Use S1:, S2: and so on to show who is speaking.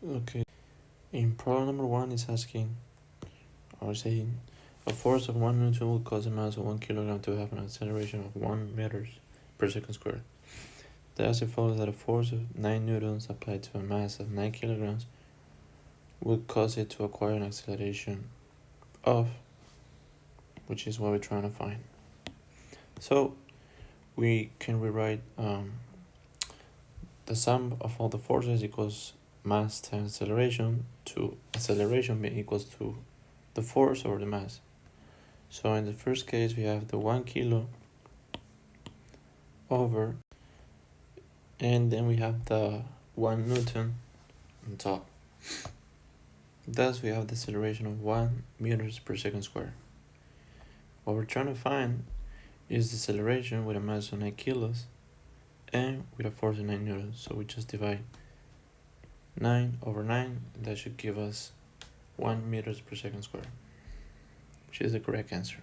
S1: Okay, in problem number 1 is asking or saying a force of 1 Newton will cause a mass of 1 kilogram to have an acceleration of 1 meters per second squared. Thus it follows that a force of 9 newtons applied to a mass of 9 kilograms would cause it to acquire an acceleration of, which is what we're trying to find. So we can rewrite the sum of all the forces equals mass times acceleration, to acceleration being equals to the force over the mass. So in the first case we have the 1 kilo over, and then we have the 1 newton on top. Thus we have the acceleration of 1 meters per second squared. What we're trying to find is the acceleration with a mass of 9 kilos and with a force of 9 newtons. So we just divide 9 over 9, that should give us 1 meters per second squared, which is the correct answer.